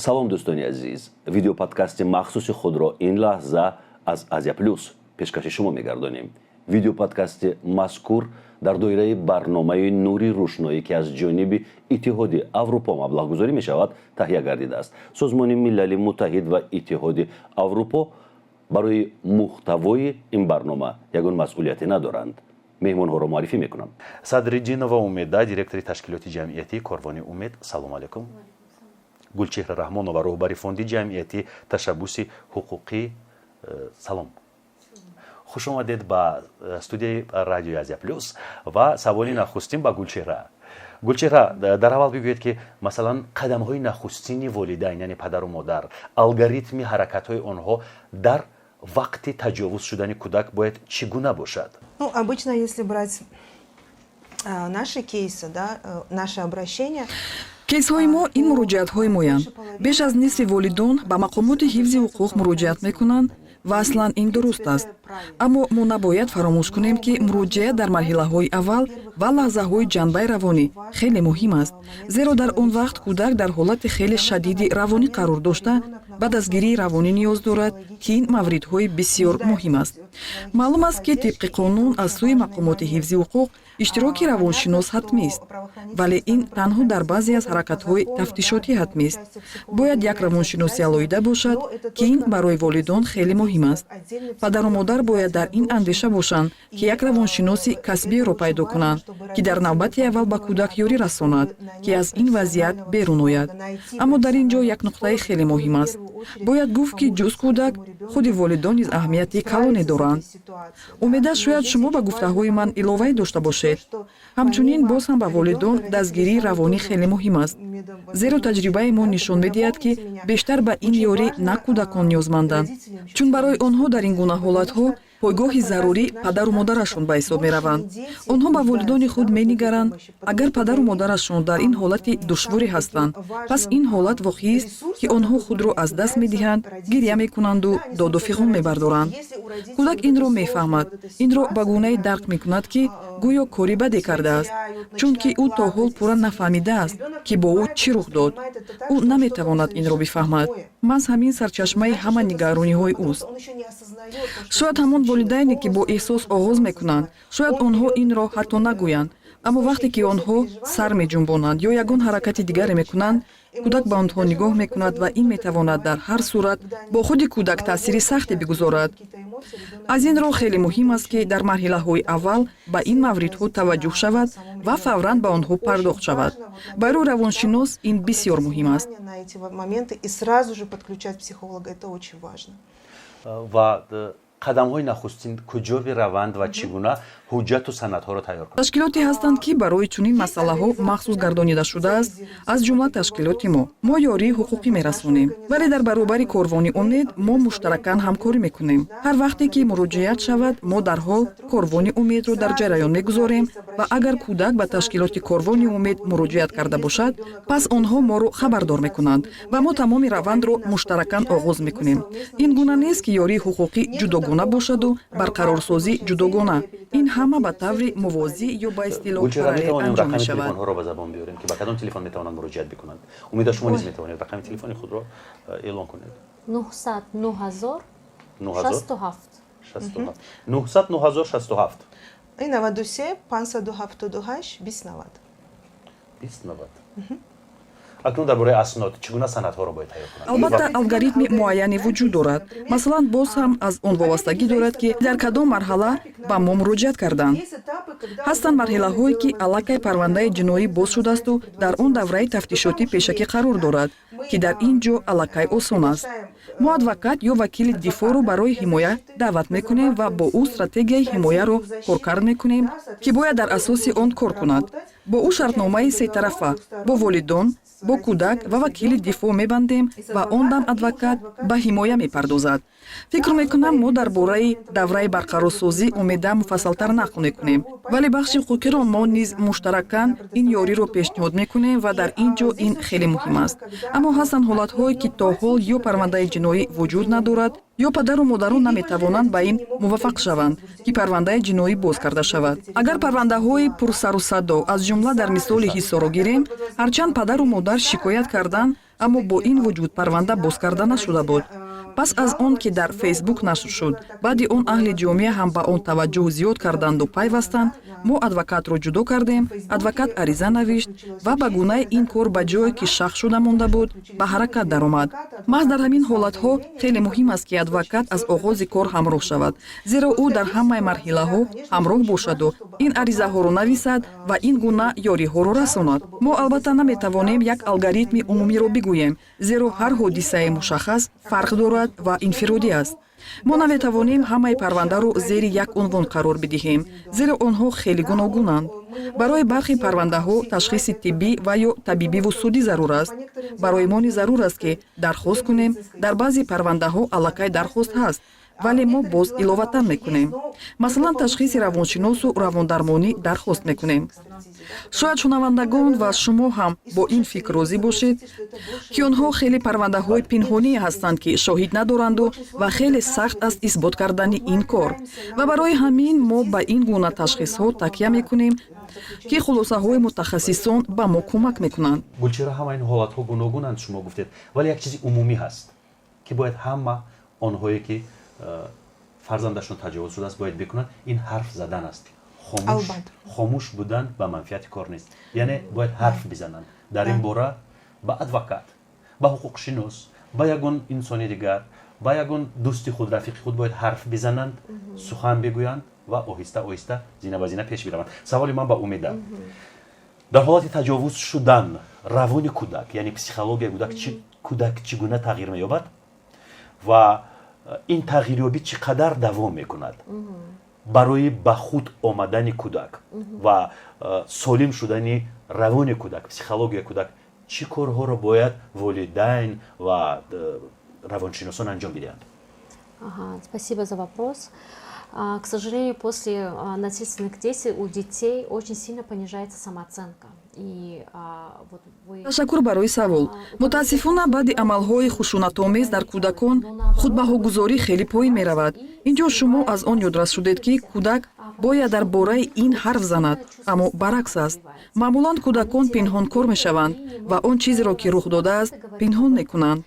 салом дӯстони азиз, видеоподкасти махсуси худро ин лаҳза аз Азия Плюс пешкаши шумо мегардонем. Видеоподкасти мазкур дар доираи барномаи нури рӯшноӣ ки аз ҷониби иттиҳоди Аврупо маблағгузорӣ мешавад таҳия гардидааст. Созмони Милали Муттаҳид ва Иттиҳоди Аврупо барои муҳтавои ин барнома ягон масъулияте надоранд. меҳмонҳоро муаррифӣ мекунам. Садриҷинова Умеда, директори ташкилоти ҷамъиятии Корвони Умед. Салому алайкум. Гулчеҳра Раҳмонова, роҳбари фонди ҷамъияти ташаббуси ҳуқуқӣ. Салом. хуш омадед ба студияи радиои Азия Плюс. Ва саволи нахустин ба Гулчеҳра. Гулчеҳра, дар аввал бигӯед ки масалан қадамҳои нахустини волидайн, яъне падару модар, алгоритми ҳаракатҳои онҳо дар вақти таҷовуз шудани кӯдак бояд чӣ гуна бошад? Обычно, если брать наши кейсы, наши обращения, кейсҳои мо ин муроҷиатҳои моянд. Беш аз нисфи волидон ба мақомоти ҳифзи ҳуқуқ муроҷиат мекунанд ва аслан ин дуруст аст. Аммо мо набояд фаромӯш кунем ки муроҷиат дар марҳилаҳои аввал ва лаҳзаҳои ҷанбаи равонӣ хеле муҳим аст. Зеро дар он вақт кӯдак дар ҳолати хеле шадиди равонӣ қарор дошта ба дастгирии равонӣ ниёз дорад ки ин мавридҳои бисёр муҳим аст. маълум аст ки тибқи қонун аз сӯи мақомоти ҳифзи ҳуқуқ иштироки равоншинос ҳатмист, вале ин танҳо дар баъзе аз ҳаракатҳои тафтишотӣ ҳатмист. Бояд як равоншиноси алоҳида бошад ки ин барои волидон хеле муҳим аст. падару модар бояд дар ин андеша бошанд ки як равоншиноси касбиеро пайдо кунанд ки дар навбати аввал ба кӯдак ёрӣ расонад ки аз ин вазъият берун ояд. аммо дар ин ҷо як нуқтаи хеле муҳим аст. бояд гуфт ки ҷуз кӯдак худи волидон низ аҳамияти калоне доранд. умеда шояд шумо ба гуфтаҳои ман иловае дошта бошед. ҳамчунин боз ҳам ба волидон дастгирии равонӣ хеле муҳим аст. зеро таҷрибаи мо нишон медиҳад ки бештар ба ин ёрӣ на кӯдакон ниёзманданд, чун барои онҳо дар ин гуна ҳолатҳо пойгоҳи зарурӣ падару модарашон ба ҳисоб мераванд. онҳо ба волидони худ менигаранд. агар падару модарашон дар ин ҳолати душворе ҳастанд, пас ин ҳолат воқеист ки онҳо худро аз даст медиҳанд, гирья мекунанду доду фиғон мебардоранд. кӯдак инро мефаҳмад, инро ба гунае дарк мекунад ки гӯё кори баде кардааст, чунки ӯ то ҳол пурра нафаҳмидааст ки бо ӯ чӣ рух дод. ӯ наметавонад инро бифаҳмад. маҳз ҳамин сарчашмаи ҳама нигарониҳои ӯст. шояд ҳамон волидайне ки бо эҳсос оғоз мекунанд, шояд онҳо инро ҳатто нагӯянд, аммо вақте ки онҳо сар меҷунбонанд ё ягон ҳаракати дигаре мекунанд, кӯдак ба онҳо нигоҳ мекунад ва ин метавонад дар ҳар сурат бо худи кӯдак таъсири сахте бигузорад. аз ин роҳ хеле муҳим аст ки дар марҳилаҳои аввал ба ин мавридҳо таваҷҷӯҳ шавад ва фавран ба онҳо пардохт шавад. барои равоншинос ин бисёр муҳим аст. ва қадамҳои нахустин куҷо бираванд ва чӣ гуна ҳуҷҷату санадҳоро тайёр кунанд? ташкилоте ҳастанд ки барои чунин масъалаҳо махсус гардонида шудааст. аз ҷумла ташкилоти мо ёрии ҳуқуқӣ мерасонем, вале дар баробари Корвони Умед мо муштаракан ҳамкорӣ мекунем. ҳар вақте ки муроҷиат шавад, мо дарҳол Корвони Умедро дар ҷараён мегузорем ва агар кӯдак ба ташкилоти Корвони Умед муроҷиат карда бошад, пас онҳо моро хабардор мекунанд ва мо тамоми равандро муштаракан оғоз мекунем. ин гуна нест ки ёрии ҳуқуқӣ ҷудогона бошаду барқарорсозӣ ҷудогона. ин ҳама ба таври мувозӣ ё ба истилоҳ параллел анҷом мешавад. телефонҳоро ба забон биёрем ки ба кадом телефон метавонанд муроҷиат бикунанд? умеда шумо низ метавонед рақами телефони худро эълон кунед. 900 9000 67 900 9067 93 578 29. 29. акнун дар бораи аснод чӣ гуна санадҳоро бояд тайёр кунанд? албатта алгоритми муайяне вуҷуд дорад. масалан боз ҳам аз он вобастагӣ дорад ки дар кадом марҳала ба мо муроҷиат карданд. ҳастанд марҳилаҳое ки аллакай парвандаи ҷиноӣ боз шудасту дар он давраи тафтишотӣ пешакӣ қарор дорад, ки дар ин ҷо аллакай осон аст. мо адвокат ё вакили дифоъро барои ҳимоя даъват мекунем ва бо ӯ стратегияи ҳимояро коркард мекунем ки бояд дар асоси он кор кунад. бо ӯ шартномаи сетарафа бо волидон, бо кӯдак ва вакили дифоъ мебандем ва он дам адвокат ба ҳимоя мепардозад. фикр мекунам мо дар бораи давраи барқарорсозӣ умеда муфассалтар нақл мекунем, вале бахши ҳуқуқиро мо низ муштаракан ин ёриро пешниҳод мекунем ва дар ин ҷо ин хеле муҳим аст. аммо ҳастанд ҳолатҳое ки то ҳол ё парвандаи ҷиноӣ вуҷуд надорад ё падару модарон наметавонанд ба ин муваффақ шаванд ки парвандаи ҷиноӣ боз карда шавад. агар парвандаҳои пурсару садо аз ҷумла дар мисоли ҳисоро гирем, ҳарчанд падару модар шикоят карданд, аммо бо ин вуҷуд парванда боз карда нашуда буд. пас аз он ки дар фейсбук нашр шуд, баъди он аҳли ҷомеа ҳам ба он таваҷҷӯҳ зиёд карданду пайвастанд, мо адвокатро ҷудо кардем, адвокат ариза навишт ва ба гунаи ин кор ба ҷое ки шах шуда монда буд, ба ҳаракат даромад. маҳз дар ҳамин ҳолатҳо хеле муҳим аст ки адвокат аз оғози кор ҳамроҳ шавад, зеро ӯ дар ҳамаи марҳилаҳо ҳамроҳ бошаду ин аризаҳоро нависад ва ин гуна ёриҳоро расонад. мо албатта наметавонем як алгоритми умумиро бигӯем, зеро ҳар ҳодисаи мушаххас фарқ дорад ва инфиродӣ аст. мо наметавонем ҳамаи парвандаро зери як унвон қарор бидиҳем, зеро онҳо хеле гуногунанд. барои бархи парвандаҳо ташхиси тиббӣ ва ё табибиву судӣ зарур аст. барои мо низ зарур аст ки дархост кунем. дар баъзе парвандаҳо аллакай дархост ҳаст, вале мо боз иловатан мекунем. масалан ташхиси равоншиносу равондармонӣ дархост мекунем. шояд шунавандагон ва шумо ҳам бо ин фикр розӣ бошед ки онҳо хеле парвандаҳои пинҳоние ҳастанд ки шоҳид надоранду ва хеле сахт аст исбот кардани ин кор, ва барои ҳамин мо ба ин гуна ташхисҳо такя мекунем ки хулосаҳои мутахассисон ба мо кӯмак мекунанд. гулчира ҳама ин ҳолатҳо гуногунанд шумо гуфтед, вале як чизи умумӣ ҳаст ки бояд ҳама онҳое ки фарзандашон таҷовуз шудааст бояд бикунанд. ин ҳарф задан аст. хомӯш будан ба манфиати кор нест. яъне бояд ҳарф бизананд дар ин бора ба адвокат, ба ҳуқуқшинос, ба ягон инсони дигар, ба ягон дӯсти худ, рафиқи худ бояд ҳарф бизананд, сухан бигӯянд ва оҳиста оҳиста зина ба зина пеш бираванд. саволи ман ба умеда, дар ҳолати таҷовуз шудан равони кӯдак, яъне психологияи кӯдак чӣ гуна тағйир меёбад ва ин тағйирёбӣ чӣ қадар давом мекунад барои ба худ омадани кӯдак ва солим шудани равони кӯдак, психологияи кӯдак чӣ корҳоро бояд волидайн ва равоншиносон анҷом бидиҳанд? Спасибо за вопрос. К сожалению, после насильственных действий у детей очень сильно понижается самооценка. ташаккур барои савол. мутаассифона баъди амалҳои хушунатомез дар кӯдакон худбаҳогузорӣ хеле поин меравад. инҷо шумо аз он ёдрас шудед ки кӯдак бояд дар бораи ин ҳарф занад, аммо баръакс аст. маъмулан кӯдакон пинҳонкор мешаванд ва он чизеро ки рух додааст пинҳон мекунанд.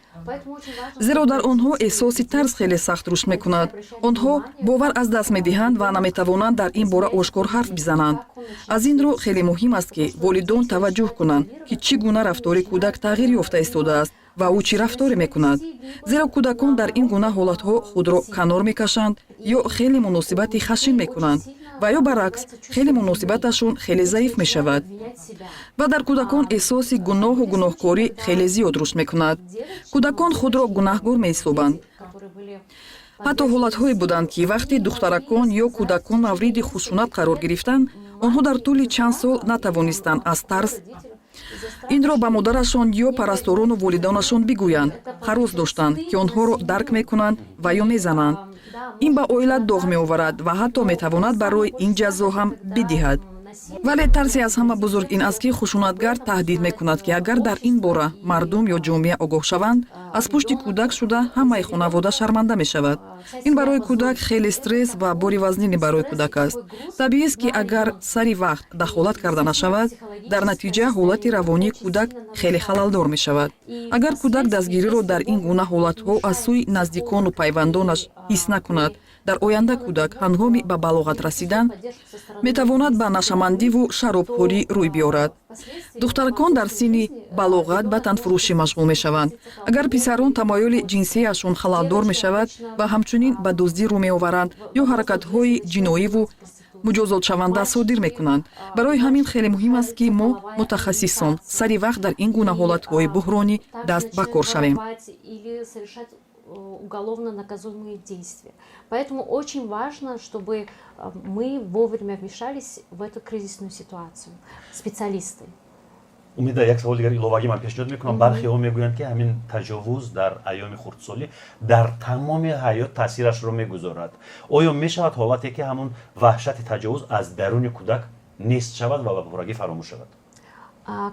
зеро дар онҳо эҳсоси тарс хеле сахт рушд мекунад. онҳо бовар аз даст медиҳанд ва наметавонанд дар ин бора ошкор ҳарф бизананд. аз ин рӯ хеле муҳим аст ки волидон таваҷҷӯҳ кунанд ки чӣ гуна рафтори кӯдак тағйир ёфта истодааст ва ӯ чӣ рафторе мекунад. зеро кӯдакон дар ин гуна ҳолатҳо худро канор мекашанд ё хеле муносибати хашин мекунанд ва ё баръакс хеле муносибаташон хеле заиф мешавад. ва дар кӯдакон эҳсоси гуноҳу гуноҳкорӣ хеле зиёд рушд мекунад. кӯдакон худро гунаҳгор меҳисобанд. ҳатто ҳолатҳое буданд ки вақте духтаракон ё кӯдакон мавриди хушунат қарор гирифтанд, онҳо дар тӯли чанд сол натавонистанд аз тарс инро ба модарашон ё парасторону волидонашон бигӯянд. ҳарос доштанд ки онҳоро дарк мекунанд ва ё мезананд. ин ба оила доғ меоварад ва ҳатто метавонад барои ин ҷазо ҳам бидиҳад. вале тарси аз ҳама бузург ин аст ки хушунатгар таҳдид мекунад ки агар дар ин бора мардум ё ҷомеа огоҳ шаванд, аз пушти кӯдак шуда ҳамаи хонавода шарманда мешавад. ин барои кӯдак хеле стресс ва бори вазнини барои кӯдак аст. табиист ки агар сари вақт дахолат карда нашавад, дар натиҷа ҳолати равонии кӯдак хеле халалдор мешавад. агар кӯдак дастгириро дар ин гуна ҳолатҳо аз сӯи наздикону пайвандонаш ҳис накунад, дар оянда кӯдак ҳангоми ба балоғат расидан метавонад ба нашамандиву шаробхорӣ рӯй биёрад. духтаракон дар синни балоғат ба танфурӯшӣ машғул мешаванд. агар писарон тамоюли ҷинсияшон халалдор мешавад ва ҳамчунин ба дуздӣ рӯ меоваранд ё ҳаракатҳои ҷиноиву муҷозотшаванда содир мекунанд. барои ҳамин хеле муҳим аст ки мо мутахассисон сари вақт дар ин гуна ҳолатҳои буҳронӣ даст ба кор шавем. Уголовно наказуемые действия. Поэтому очень важно, чтобы мы вовремя вмешались в эту кризисную ситуацию. Специалисты. умеда як саволи дигар иловагӣ ман пешниҳод мекунам. бархеҳо мегӯянд ки ҳамин таҷовуз дар айёми хурдсолӣ дар тамоми ҳаёт таъсирашро мегузорад. оё мешавад ҳолате ки ҳамон ваҳшати таҷовуз аз даруни кӯдак нест шавад ва ба пуррагӣ фаромӯш шавад?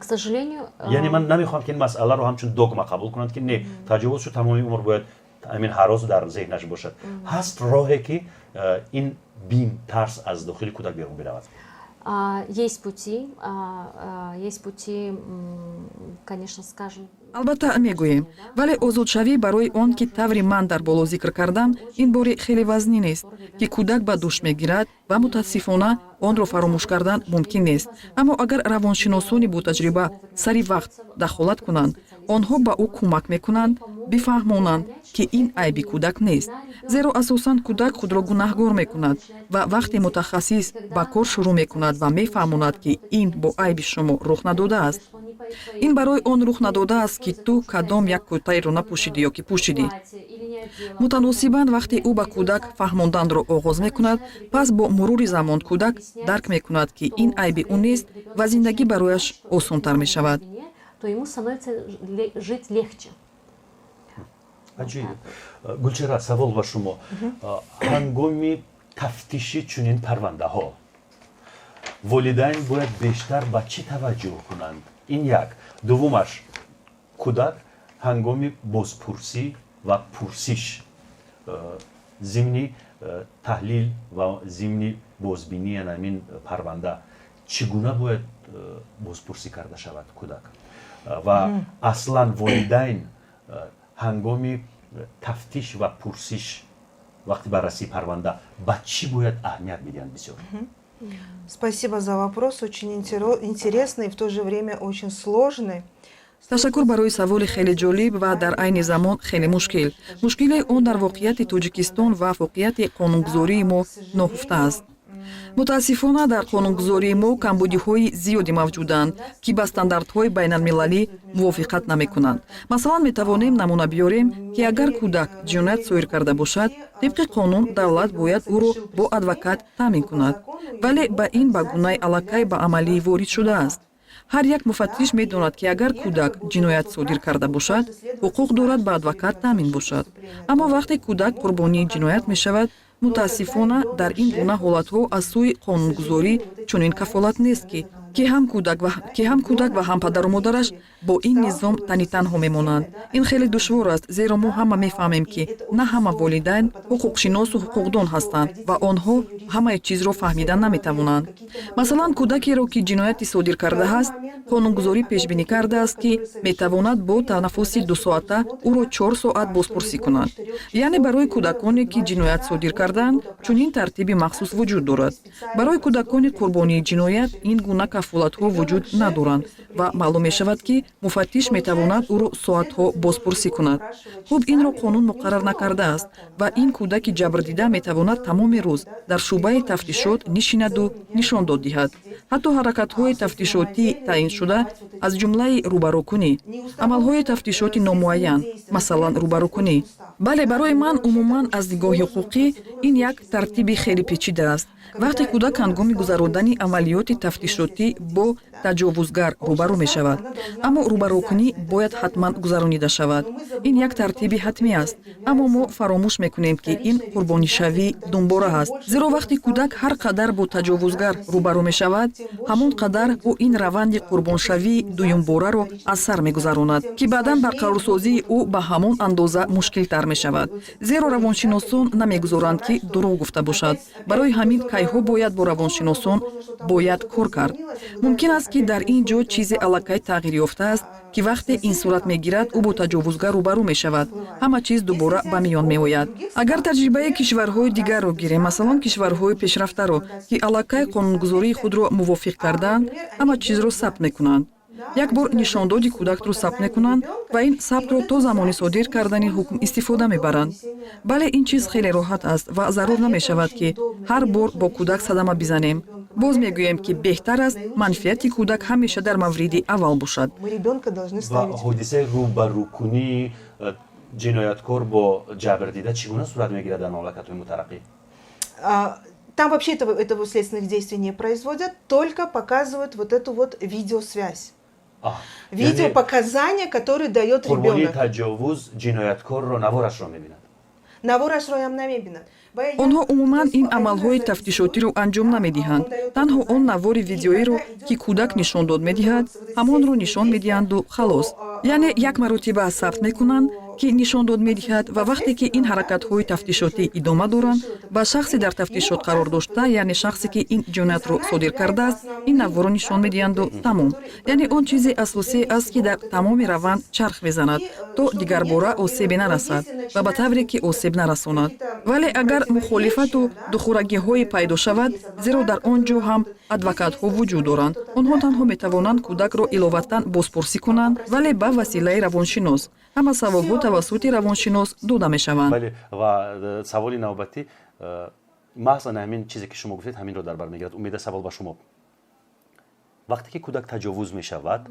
К сожалению... яъне ман намехоҳам ки ин масъаларо ҳамчун догма қабул кунанд ки не таҷовуз шу тамоми умр бояд амин ҳарос дар зеҳнаш бошад. ҳаст роҳе ки ин бим тарс аз дохили кӯдак берун биравад? Есть пути, конечно, скажем, албатта мегӯем, вале озодшавӣ барои он ки таври ман дар боло зикр кардам ин бори хеле вазнин нест, ки кӯдак ба душ мегирад ва мутаассифона онро фаромӯш кардан мумкин нест. Аммо агар равоншиносони бутаҷриба сари вақт дахолат кунанд, онҳо ба ӯ кӯмак мекунанд бифаҳмонанд ки ин айби кӯдак нест. Зеро асосан кӯдак худро гунаҳгор мекунад ва вақте мутахассис ба кор шурӯъ мекунад ва мефаҳмонад ки ин бо айби шумо рух надодааст. ин барои он рух надодааст ки ту кадом як куртаеро напӯшидӣ ё ки пӯшидӣ. мутаносибан вақте ӯ ба кӯдак фаҳмонданро оғоз мекунад, пас бо мурури замон кӯдак дарк мекунад ки ин айби ӯ нест ва зиндагӣ барояш осонтар мешавад. То ему становится жить легче. аҷиб. гулчера, савол ба шумо. ҳангоми тафтиши чунин парвандаҳо волидайн бояд бештар ба чӣ таваҷҷӯҳ кунанд? ин як. дуввумаш, кӯдак ҳангоми бозпурсӣ ва пурсиш зимни таҳлил ва зимни бозбинии ин парванда чӣ гуна бояд бозпурсӣ карда шавад кӯдак? ва аслан волидайн ҳангоми тафтиш ва пурсиш вақти баррасии парванда ба чӣ бояд аҳамият бидиҳанд? бисёр Спасибо за вопрос, очень интересный и в то же время очень сложный. ташаккур барои саволи хеле ҷолиб ва дар айни замон хеле мушкил. Мушкили он дар воқеияти Тоҷикистон ва воқеияти қонунгузории мо ноҳуфта аст. мутаассифона дар қонунгузории мо камбудиҳои зиёде мавҷуданд ки ба стандартҳои байналмилалӣ мувофиқат намекунанд. масалан, метавонем намуна биёрем ки агар кӯдак ҷиноят соир карда бошад, тибқи қонун давлат бояд ӯро бо адвокат таъмин кунад, вале ба ин ба гунаи аллакай ба амалӣ ворид шудааст. ҳар як муфаттиш медонад ки агар кӯдак ҷиноят содир карда бошад, ҳуқуқ дорад ба адвокат таъмин бошад. аммо вақте кӯдак қурбонии ҷиноят мешавад, мутаассифона дар ин гуна ҳолатҳо аз сӯи қонунгузорӣ чунин кафолат нест ки ҳам кӯдак ва ҳам падару модараш бо ин низом тани танҳо мемонанд. ин хеле душвор аст, зеро мо ҳама мефаҳмем ки на ҳама волидайн ҳуқуқшиносу ҳуқуқдон ҳастанд ва онҳо ҳамаи чизро фаҳмида наметавонанд. масалан, кӯдакеро ки ҷинояти содир кардааст, қонунгузорӣ пешбинӣ кардааст ки метавонад бо танаффуси 2 соата ӯро 4 соат бозпурсӣ кунад. яъне барои кӯдаконе ки ҷиноят содир кардаанд, чунин тартиби махсус вуҷуд дорад. барои кӯдакони қурбонии ҷиноят ин гуна кафолатҳо вуҷуд надоранд ва маълум мешавад ки муфаттиш метавонад ӯро соатҳо бозпурсӣ кунад. хуб, инро қонун муқаррар накардааст ва ин кӯдаки ҷабрдида метавонад тамоми рӯз дар шуъбаи тафтишот нишинаду нишондод диҳад. ҳатто ҳаракатҳои тафтишотӣ таъиншуда аз ҷумлаи рӯбарокунӣ, амалҳои тафтишоти номуайян, масалан рӯбарокунӣ. бале, барои ман умуман аз нигоҳи ҳуқуқӣ ин як тартиби хеле печида аст. вақте кӯдак ҳангоми гузарондани амалиёти тафтишотӣ бо таҷовузгар рӯбарӯ мешавад, аммо рӯбарокунӣ бояд ҳатман гузаронида шавад. ин як тартиби ҳатмӣ аст, аммо мо фаромӯш мекунем ки ин қурбонишавӣ дунбора аст. зеро вақте кӯдак ҳар қадар бо таҷовузгар рӯбарӯ мешавад, ҳамон қадар ӯ ин раванди қурбоншавии дуюмбораро аз сар мегузаронад, ки баъдан барқарорсозии ӯ ба ҳамон андоза мушкилтар мешавад. зеро равоншиносон намегузоранд ки дурӯғ гуфта бошад. барои ҳамин кайҳо бояд бо равоншиносон бояд кор кард. мумкин аст ки дар ин ҷо чизе аллакай тағйир ёфтааст, ки вақте ин сурат мегирад, ӯ бо таҷовузгар рӯбарӯ мешавад. ҳама чиз дубора ба миён меояд. агар таҷрибаи кишварҳои дигарро гирем, масалан кишварҳои пешрафтаро, ки аллакай қонунгузории худро мувофиқ карданд, ҳама чизро сабт мекунанд. як бор нишондоди кӯдакро сабт мекунанд ва ин сабтро то замони содир кардани ҳукм истифода мебаранд. бале, ин чиз хеле роҳат аст ва зарур намешавад ки ҳар бор бо кӯдак садама бизанем. боз мегӯем ки беҳтар аст манфиати кӯдак ҳамеша дар мавриди аввал бошад. ва ҳодисаи рӯбарӯкунии ҷинояткор бо ҷабрдида чӣ гуна сурат мегирад дар мамлакатҳои мутараққӣ? Там вообще этого следственных действий не производят, только показывают вот эту вот видеосвязь. Видеопоказания, которые дает ребенок. Қурбони таҷовуз ҷинояткорро наворашро мебинад. Наворашро ям намебинад. онҳо умуман ин амалҳои тафтишотиро анҷом намедиҳанд. танҳо он навори видеоеро ки кӯдак нишондод медиҳад, ҳамонро нишон медиҳанду халос. яъне як маротиба сабт мекунанд ки нишондод медиҳад ва вақте ки ин ҳаракатҳои тафтишотӣ идома доранд ба шахсе дар тафтишот қарор дошта яъне шахсе ки ин ҷиноятро содир кардааст ин навъҳоро нишон медиҳанду тамом яъне он чизи асосие аст ки дар тамоми раванд чарх мезанад то дигарбора осебе нарасад ва ба тавре ки осеб нарасонад вале агар мухолифату духурагиҳое пайдо шавад зеро дар он ҷо ҳам адвокатҳо вуҷуд доранд онҳо танҳо метавонанд кӯдакро иловатан бозпурсӣ кунанд вале ба василаи равоншинос ҳама саволҳо тавассути равоншинос дода мешаванд. бале ва саволи навбатӣ маҳзан ҳамин чизе ки шумо гуфтед ҳаминро дар бар мегирад. умеда савол ба шумо вақте ки кӯдак таҷовуз мешавад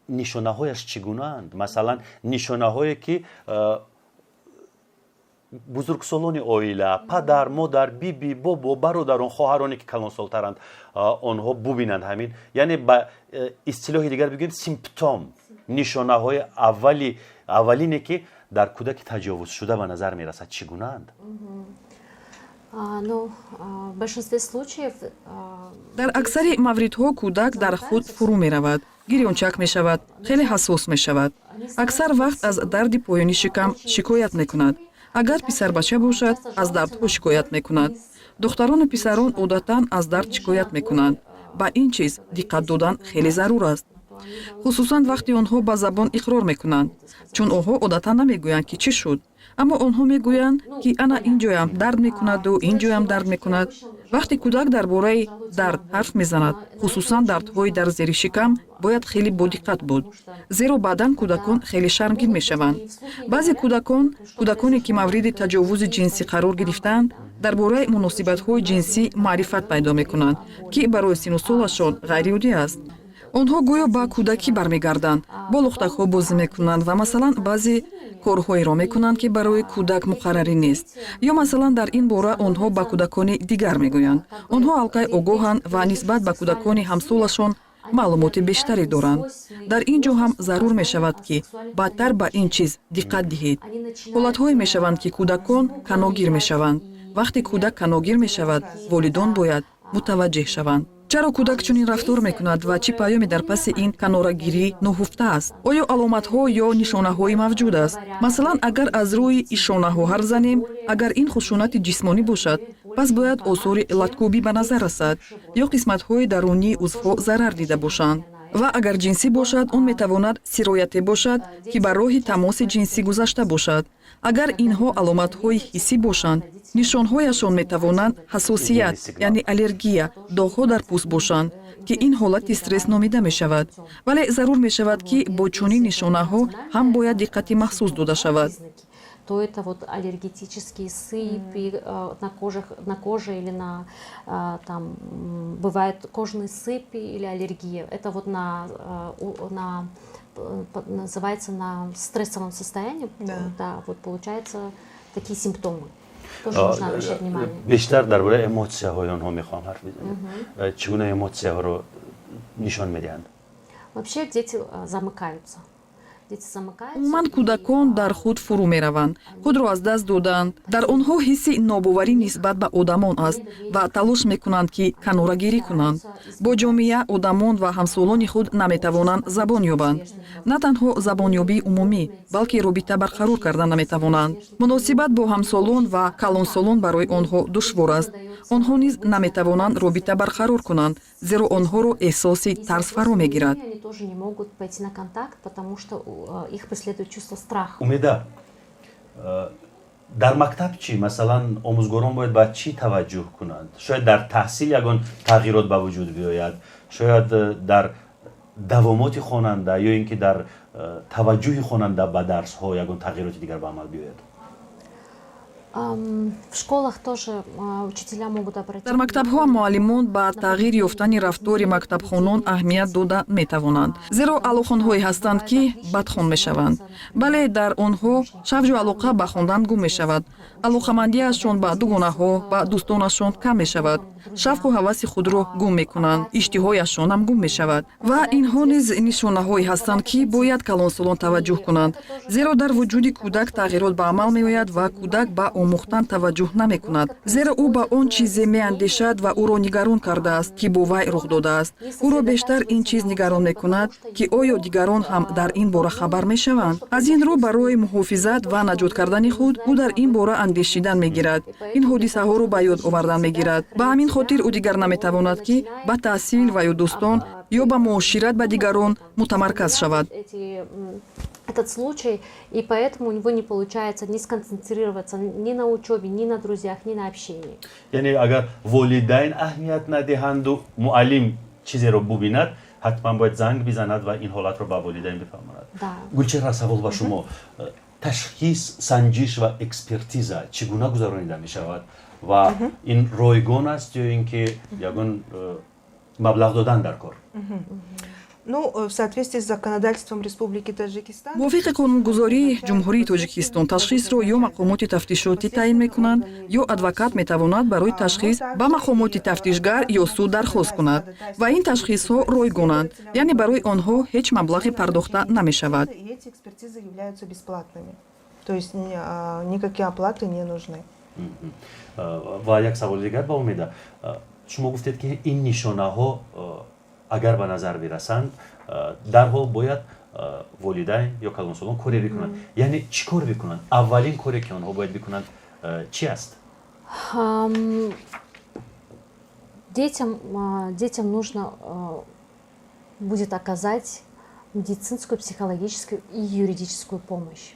нишонаҳояш чӣ гунаанд? Масалан нишонаҳое ки бузургсолони оила падар модар биби бобо бародарон хоҳароне ки калонсолтаранд онҳо бубинанд ҳамин яъне ба истилоҳи дигар бигӯем симптом нишонаҳои аввалине ки дар кӯдаки таҷовузшуда ба назар мерасад чӣ гунаанд? В большинстве случаев дар аксари мавридҳо кӯдак дар худ фурӯ меравад гирёнчак мешавад хеле ҳассос мешавад аксар вақт аз дарди поёни шикам шикоят мекунад агар писарбача бошад аз дардҳо шикоят мекунад духтарону писарон одатан аз дард шикоят мекунанд ба ин чиз диққат додан хеле зарур аст хусусан вақте онҳо ба забон иқрор мекунанд чун онҳо одатан намегӯянд ки чӣ шуд аммо онҳо мегӯянд ки ана ин ҷоям дард мекунаду ин ҷоям дард мекунад вақте кӯдак дар бораи дард ҳарф мезанад хусусан дардҳои дар зери шикам бояд хеле бодиққат буд зеро баъдан кӯдакон хеле шармгин мешаванд баъзе кӯдаконе ки мавриди таҷовузи ҷинсӣ қарор гирифтаанд дар бораи муносибатҳои ҷинсӣ маърифат пайдо мекунанд ки барои сину солашон ғайриоддӣ аст онҳо гӯё ба кӯдакӣ бармегарданд бо лухтакҳо бозӣ мекунанд ва масалан баъзе корҳоеро мекунанд ки барои кӯдак муқаррарӣ нест ё масалан дар ин бора онҳо ба кӯдакони дигар мегӯянд онҳо алқай огоҳанд ва нисбат ба кӯдакони ҳамсолашон маълумоти бештаре доранд дар ин ҷо ҳам зарур мешавад ки баъдтар ба ин чиз диққат диҳед ҳолатҳое мешаванд ки кӯдакон каногир мешаванд вақте кӯдак каногир мешавад волидон бояд мутаваҷҷеҳ шаванд чаро кӯдак чунин рафтор мекунад ва чӣ паёме дар паси ин канорагирӣ ноҳуфта аст оё аломатҳо ё нишонаҳое мавҷуд аст масалан агар аз рӯи ишонаҳо ҳарф занем агар ин хушунати ҷисмонӣ бошад пас бояд осори латкӯбӣ ба назар расад ё қисматҳои дарунии узвҳо зарар дида бошанд ва агар ҷинсӣ бошад он метавонад сирояте бошад ки ба роҳи тамоси ҷинсӣ гузашта бошад агар инҳо аломатҳои ҳиссӣ бошанд нишонҳояшон метавонанд ҳассосият яъне аллергия доғҳо дар пӯст бошанд ки ин ҳолати стресс номида мешавад вале зарур мешавад ки бо чунин нишонаҳо ҳам бояд диққати махсус дода шавад то это вот аллергетические сыпи на коже или там бывают кожные сыпи или аллергия. Это вот называется на стрессовом состоянии. Да, вот получается такие симптомы. Тоже нужно обращать внимание. بیشتر درباره емоцияҳои онҳо мехоҳам ҳарф бизанем. чӣ гуна емоцияҳоро нишон медиҳанд? Вообще дети замыкаются. умуман кӯдакон дар худ фурӯ мераванд худро аз даст доданд дар онҳо ҳисси нобоварӣ нисбат ба одамон аст ва талош мекунанд ки канорагирӣ кунанд бо ҷомеа одамон ва ҳамсолони худ наметавонанд забон ёбанд на танҳо забонёбии умумӣ балки робита барқарор карда наметавонанд муносибат бо ҳамсолон ва калонсолон барои онҳо душвор аст онҳо низ наметавонанд робита барқарор кунанд зеро онҳоро эҳсоси тарс фаро мегирад их преследует чувство страха. умеда дар мактаб чӣ масалан омӯзгорон бояд ба чӣ таваҷҷӯҳ кунанд шояд дар таҳсил ягон тағйирот ба вуҷуд биёяд шояд дар давомоти хонанда ё ин ки дар таваҷҷӯҳи хонанда ба дарсҳо ягон тағйироти дигар ба амал биёяд В школах тоже учителя могут обратить. дар мактабҳо муаллимон ба тағйир ёфтани рафтори мактабхонон аҳамият дода метавонанд зеро алохонҳое ҳастанд ки бадхон мешаванд бале дар онҳо шавҷу алоқа ба хондан гум мешавад алоқамандиашон ба дугонаҳо ба дӯстонашон кам мешавад шавқу ҳаваси худро гум мекунанд иштиҳояшонам гум мешавад ва инҳо низ нишонаҳое ҳастанд ки бояд калонсолон таваҷҷӯҳ кунанд зеро дар вуҷуди кӯдак тағйирот ба амал меояд ва кӯдак ба омӯхтан таваҷҷӯҳ намекунад, зеро ӯ ба он чизе меандешад ва ӯро нигарон кардааст, ки бо вай рух додааст. ӯро бештар ин чиз нигарон мекунад, ки оё дигарон ҳам дар ин бора хабар мешаванд. Аз ин рӯ барои муҳофизат ва наҷот кардани худ ӯ дар ин бора андешидан мегирад, ин ҳодисаҳоро ба ёд овардан мегирад. Ба ҳамин хотир ӯ дигар наметавонад, ки ба таҳсил ва ё дӯстон ё ба муошират ба дигарон мутамарказ шавад. Этот случай, и поэтому у него не получается ни сконцентрироваться ни на учебе, ни на друзьях, ни на общении. یعنی اگر والدین اهمیت ندهند و معلم چیزی رو ببیند حتما باید زنگ بزند و این حالت رو به والدین بفهماند. Да. گلچهره سوال با شما تشخیص سنجش و اکسپرتیزا چگونه گذرانیده می شود و این رایگان است یا اینکه یگان مبلغ دادن در کار؟ Ну, в соответствии с законодательством Республики Таджикистан... мувофиқи қонунгузории ҷумҳурии Тоҷикистон, ташхисро ё мақомоти тафтишотӣ таъин мекунанд, ё адвокат метавонад барои ташхис ба мақомоти тафтишгар ё суд дархост кунад ва ин ташхисҳо ройгонанд, яъне барои онҳо ҳеҷ маблағе пардохта намешавад. И эти экспертизы являются бесплатными. То есть никакие оплаты не нужны. و یک سوال دیگر با امیده شما گفتید که این نشانه ها اگر به نظر برسند درحال باید والدین یا کلانسالان کاری بکنند. یعنی چی کار بکنند؟ اولین کاری که آنها باید بکنند چی است؟ Детям нужно будет оказать медицинскую, психологическую и юридическую помощь.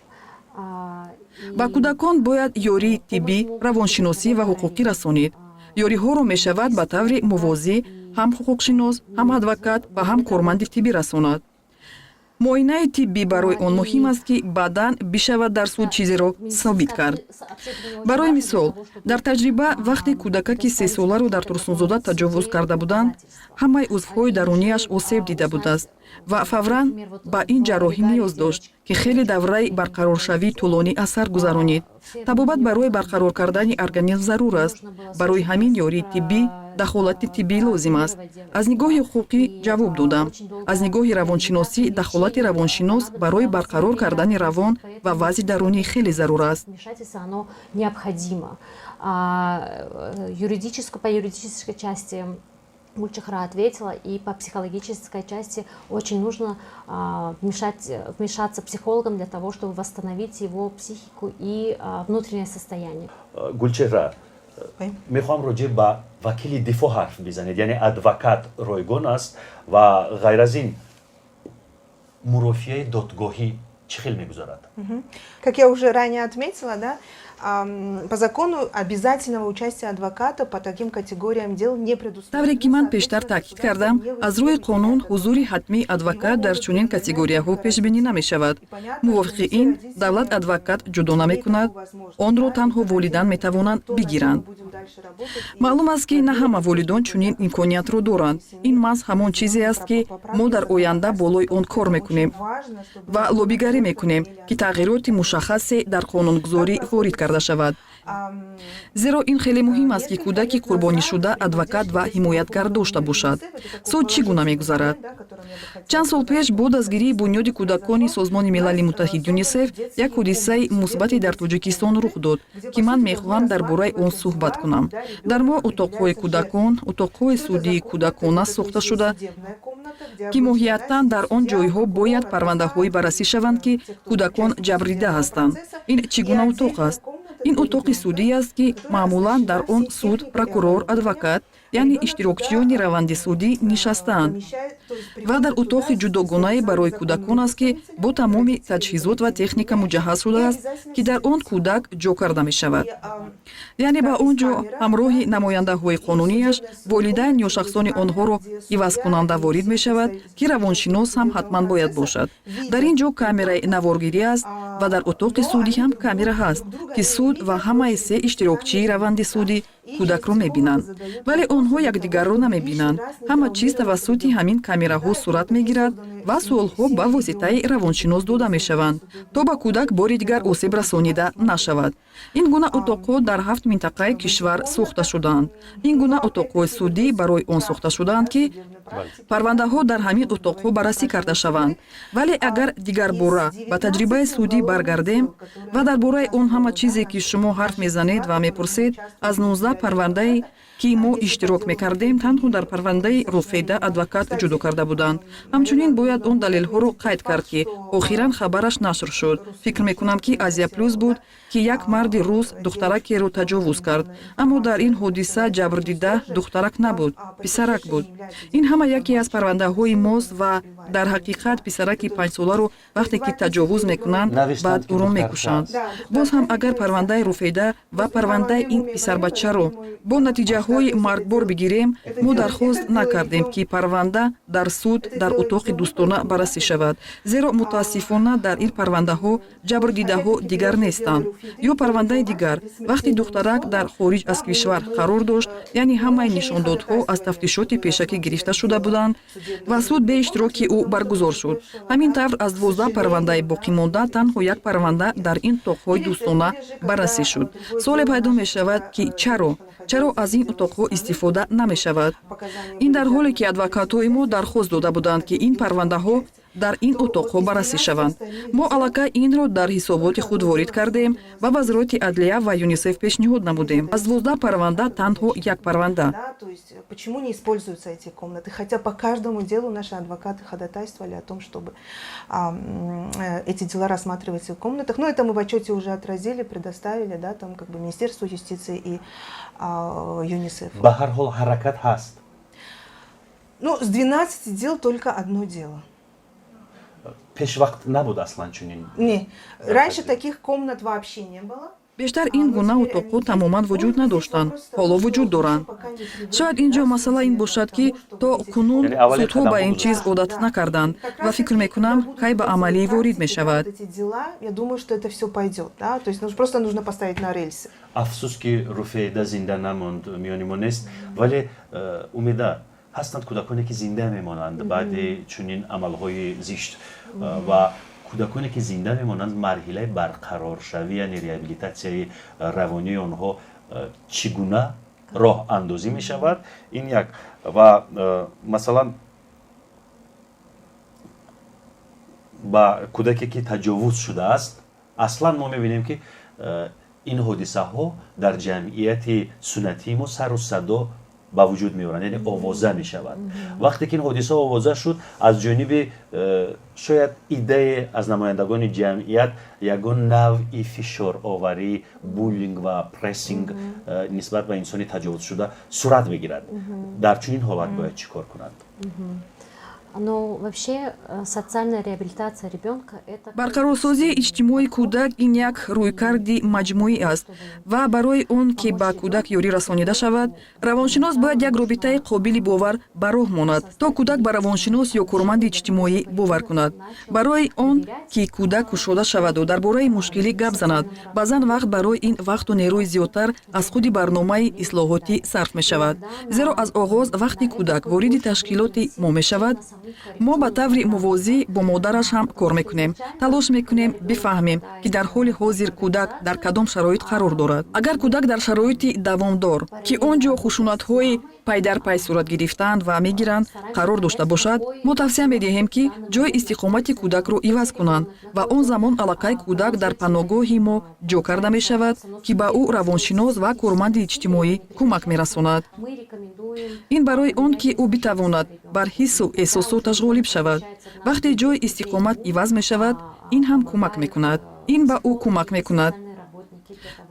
ба кӯдакон бояд ёрии тиббӣ, равоншиносӣ ва ҳуқуқӣ расонид. ёриҳоро мешавад ба таври мувозӣ ҳам ҳуқуқшинос, ҳам адвокат ва ҳам корманди тиббӣ расонад. муоинаи тиббӣ барои он муҳим аст, ки баъдан бишавад дар суд чизеро собит кард. барои мисол, дар таҷриба вақте кӯдакаки 3 соларо дар Турсунзода таҷовуз карда буданд, ҳамаи узвҳои дарунияш осеб дида будааст ва фавран ба ин ҷарроҳӣ ниёз дошт, ки хеле давраи барқароршавии тӯлонӣ аз сар гузаронид. табобат барои барқарор кардани организм зарур аст. барои ҳамин ёрии тиббӣ дахолати тиббӣ лозим аст. аз нигоҳи ҳуқуқӣ ҷавоб додам. аз нигоҳи равоншиносӣ дахолати равоншинос барои барқарор кардани равон ва вазъи дарунӣ хеле зарур аст. Вмешательство оно необходимо. По юридической части Гульчахра ответила, и по психологической части очень нужно вмешаться психологом для того, чтобы восстановить его психику и внутреннее состояние. گلچهره میخوام راجع به وکیل دفاع حرف بزنید، یعنی ادوکات رایگان است و غیر از این مرافعه دادگاهی چه خیلی میگذارد؟ Как я уже ранее отметила, да, по закону обязательного участия адвоката по таким категориям дел не предусмотрено. тавре ки ман пештар таъкид кардам, аз рӯи қонун ҳузури ҳатмии адвокат дар чунин категорияҳо пешбинӣ намешавад. мувофиқи ин, давлат адвокат ҷудо намекунад, онро танҳо волидан метавонанд бигиранд. маълум аст, ки на ҳама волидон чунин имкониятро доранд. ин маҳз ҳамон чизе аст, ки мо дар оянда болои он кор мекунем ва лобигарӣ мекунем, ки тағйироти мушаххасе дар қонунгузорӣ ворид карда шавад. зеро ин хеле муҳим аст, ки кӯдаки қурбонишуда адвокат ва ҳимоятгар дошта бошад. суд чӣ гуна мегузарад? чанд сол пеш бо дастгирии бунёди кӯдакони Созмони Милали Муттаҳид ЮНИСЕФ як ҳодисаи мусбате дар Тоҷикистон рух дод, ки ман мехоҳам дар бораи он суҳбат кунам. дар мо утоқҳои кӯдакон, утоқҳои судии кӯдакона сохта шуда, ки моҳияттан дар он ҷойҳо бояд парвандаҳои баррасӣ шаванд, ки кӯдакон ҷабрида ҳастанд. ин чӣ гуна утоқ аст? ин утоқи судӣ аст, ки маъмулан дар он суд, прокурор, адвокат, яъне иштирокчиёни раванди судӣ нишастаанд. ва дар утоқи ҷудогонае барои кӯдакон аст, ки бо тамоми таҷҳизот ва техника муҷаҳҳаз шудааст, ки дар он кӯдак ҷо карда мешавад. яъне ба он ҷо ҳамроҳи намояндаҳои қонунияш волидайн ё шахсони онҳоро ивазкунанда ворид мешавад, ки равоншинос ҳам ҳатман бояд бошад. дар ин ҷо камераи наворгирӣ аст ва дар утоқи судӣ ҳам камера ҳаст, ки суд ва ҳамаи се иштирокчии раванди судӣ кӯдакро мебинанд, вале онҳо якдигарро намебинанд. ҳама чиз тавассути ҳамин камераҳо сурат мегирад ва суолҳо ба воситаи равоншинос дода мешаванд, то ба кӯдак бори дигар осеб расонида нашавад. Ин гуна утоқҳо дар 7 минтақаи кишвар сохта шудаанд. Ин гуна утоқҳои судӣ барои он сохта шудаанд, ки парвандаҳо дар ҳамин утоқҳо баррасӣ карда шаванд. Вале агар дигар бора ба таҷрибаи судӣ баргардем ва дар бораи он ҳама чизе, ки шумо ҳарф мезанед ва мепурсед, аз 19 парвандаи ки мо иштирок мекардем, танҳо дар парвандаи Руфейда адвокат ҷудо карда буданд. Ҳамчунин бояд он далелҳоро қайд кард, ки охиран хабараш нашр шуд. Фикр мекунам, ки Азия Плюс буд, ки як марди рус духтаракеро таҷовуз кард. Аммо дар ин ҳодиса ҷабрдида духтарак набуд, писарак буд. Ин ҳама яке аз парвандаҳои мост ва дар ҳақиқат писараки 5-соларо вақте ки таҷовуз мекунанд, баъд ӯро мекушанд. Боз ҳам агар парвандаи Руфейда ва парвандаи ин писарбачаро бо натиҷаҳои маргбор бигирем, мо дархост накардем, ки парванда дар суд дар утоқи дӯстона баррасӣ шавад. Зеро мутаассифона дар ин парвандаҳо ҷабрдидаҳо дигар нестанд. ё парвандаи дигар, вақте духтарак дар хориҷ аз кишвар қарор дошт, яъне ҳамаи нишондодҳо аз тафтишоти пешакӣ гирифта шуда буданд ва суд бе иштироки ӯ баргузор шуд. Ҳамин тавр аз 12 парвандаи боқимонда танҳо як парванда дар ин утоқҳои дӯстона баррасӣ шуд. Суоле пайдо мешавад, ки чаро аз ин утоқҳо истифода намешавад? Ин дар ҳоле ки адвокатҳои мо дархост дода буданд, ки ин парвандаҳо дар ин утоқҳо баррасӣ шаванд. Мо аллакай инро дар ҳисоботи худ ворид кардем ва вазороти адлия ва ЮНИСЕФ пешниҳод намудем. Az 12 парванда танҳо як парванда. То есть почему не используются эти комнаты? Хотя по каждому делу наши адвокаты ходатайствовали о том, чтобы эти дела рассматривать в комнатах. Но это мы в отчете уже отразили, предоставили, да, там как бы Министерству юстиции и ЮНИСЕФ. ба ҳар ҳол ҳаракат ҳаст. Ну, с 12 дел только одно дело. Пешвақт набуд аслан чунин? Не, раньше таких комнат вообще не было. бештар ин гуна утоқҳо тамоман вуҷуд надоштанд, ҳоло вуҷуд доранд. Шояд ин ҷо масъала ин бошад, ки то кунун судҳо ба ин чиз одат накарданд ва фикр мекунам, кай ба амалӣ ворид мешавад. Я думаю, что это все пойдет, да, то есть просто нужно поставить на рельсы. Афсус, ки Руфейда зинда намонд, миёни мо нест, вале умеда ҳастанд кӯдаконе, ки зинда мемонанд баъди чунин амалҳои зишт ва кӯдаконе, ки зинда мемонанд, марҳилаи барқароршавӣ, яъне реабилитатсияи равонии онҳо чӣ гуна роҳандозӣ мешавад? Ин як. Ва масалан ба кӯдаке, ки таҷовуз шудааст, аслан мо мебинем, ки ин ҳодисаҳо дар ҷамъияти суннатии мо сару садо ба вуҷуд меоранд, яъне овоза мешавад. Вақте ки ин ҳодиса овоза шуд, аз ҷониби шояд идея аз намояндагони ҷамъият ягон навъи фишороварӣ, буллинг ва прессинг нисбат ба инсони таҷовузшуда сурат мегирад. Дар чунин ҳолат бояд чӣ кор кунанд? Но вообще социальная реабилитация ребенка это барқарорсозии иҷтимоии кӯдак ин як рӯйкарди маҷмӯӣ аст ва барои он ки ба кӯдак ёрӣ расонида шавад, равоншинос бояд як робитаи қобили бовар ба роҳ монад, то кӯдак ба равоншинос ё корманди иҷтимоӣ бовар кунад. Барои он ки кӯдак кушода шаваду дар бораи мушкилӣ гап занад, баъзан вақт барои ин вақту нерӯи зиёдтар аз худи барномаи ислоҳотӣ сарф мешавад. Зеро аз оғоз вақти кӯдак вориди ташкилоти мо мешавад, мо ба таври мувозӣ бо модараш ҳам кор мекунем, талош мекунем бифаҳмем, ки дар ҳоли ҳозир кӯдак дар кадом шароит қарор дорад. Агар кӯдак дар шароити давомдор, ки он ҷо хушунатҳои пай дар пай сурат гирифтаанд ва мегиранд, қарор дошта бошад, мо тавсия медиҳем, ки ҷои истиқомати кӯдакро иваз кунанд ва он замон аллакай кӯдак дар паноҳгоҳи мо ҷо карда мешавад, ки ба ӯ равоншинос ва корманди иҷтимоӣ кӯмак мерасонад. Ин барои он ки ӯ битавонад бар ҳиссу эҳсосоташ ғолиб шавад. Вақте ҷои истиқомат иваз мешавад, ин ҳам кӯмак мекунад. Ин ба ӯ кӯмак мекунад.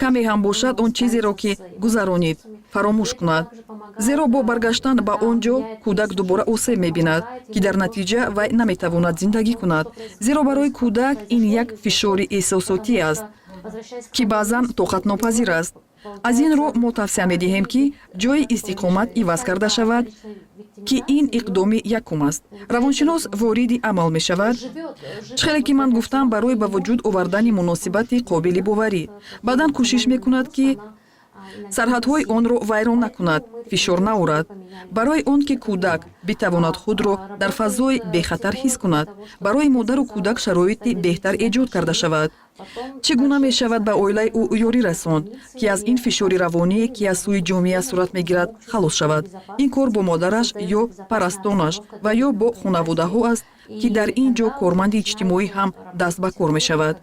Каме ҳам бошад он чизеро ки гузаронид, фаромӯш кунад. Зеро бо баргаштан ба он ҷо кӯдак дубора осеб мебинад, ки дар натиҷа вай наметавонад зиндагӣ кунад. Зеро барои кӯдак ин як фишори эҳсосотӣ аст, ки баъзан тоқатнопазир аст. аз ин рӯ мо тавсия медиҳем, ки ҷои истиқомат иваз карда шавад, ки ин иқдоми якум аст. Равоншинос вориди амал мешавад. чхеле ки ман гуфтам, барои ба вуҷуд овардани муносибати қобили боварӣ. баъдан кӯшиш мекунад, ки сарҳадҳои онро вайрон накунад. фишор наорад. Барои он ки кӯдак битавонад худро дар фазои бехатар ҳис кунад, барои модару кӯдак шароити беҳтар эҷод карда шавад. Чӣ гуна мешавад ба оилаи ӯ ёрӣ расонд, ки аз ин фишори равоние, ки аз сӯи ҷомеа сурат мегирад, халос шавад? Ин кор бо модараш ё парастонаш ва ё бо хонаводаҳо аст, ки дар ин ҷо корманди иҷтимоӣ ҳам даст ба кор мешавад.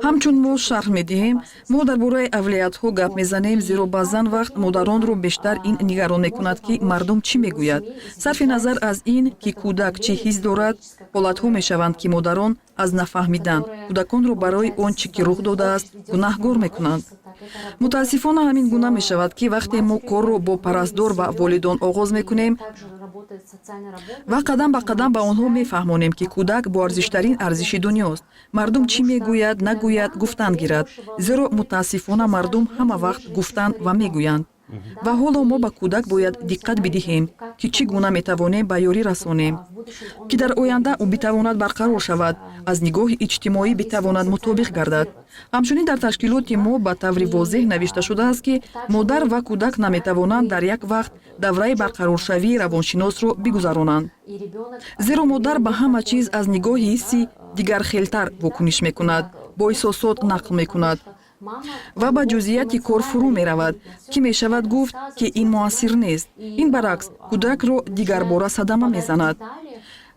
Ҳамчун мо шарҳ медиҳем, мо дар бораи авлиятҳо гап мезанем, зеро баъзан вақт модаронро бештар ин нигарон мекунад, ки мардум чӣ мегӯяд. Сарфи назар аз ин, ки кӯдак чӣ ҳис дорад, ҳолатҳо мешаванд, ки модарон аз нафаҳмидан кӯдаконро барои он чӣ ки рух додааст гунаҳгор мекунанд. мутаассифона ҳамин гуна мешавад, ки вақте мо корро бо парастдор ва волидон оғоз мекунем ва қадам ба қадам ба онҳо мефаҳмонем, ки кӯдак бо арзиштарин арзиши дунёст. Мардум чӣ мегӯяд, нагӯяд, гуфтан гирад. Зеро мутаассифона мардум ҳама вақт гуфтанд ва мегӯянд. ва ҳоло мо ба кӯдак бояд диққат бидиҳем, ки чӣ гуна метавонем ба ёрӣ расонем, ки дар оянда ӯ битавонад барқарор шавад, аз нигоҳи иҷтимоӣ битавонад мутобиқ гардад. ҳамчунин дар ташкилоти мо ба таври возеҳ навишта шудааст, ки модар ва кӯдак наметавонанд дар як вақт давраи барқароршавии равоншиносро бигузаронанд. зеро модар ба ҳама чиз аз нигоҳи ҳисси дигархелтар вокуниш мекунад, бо эҳсосот нақл мекунад ва ба ҷузъияти кор фурӯ меравад, ки мешавад гуфт, ки ин муассир нест. Ин баръакс кӯдакро дигарбора садама мезанад.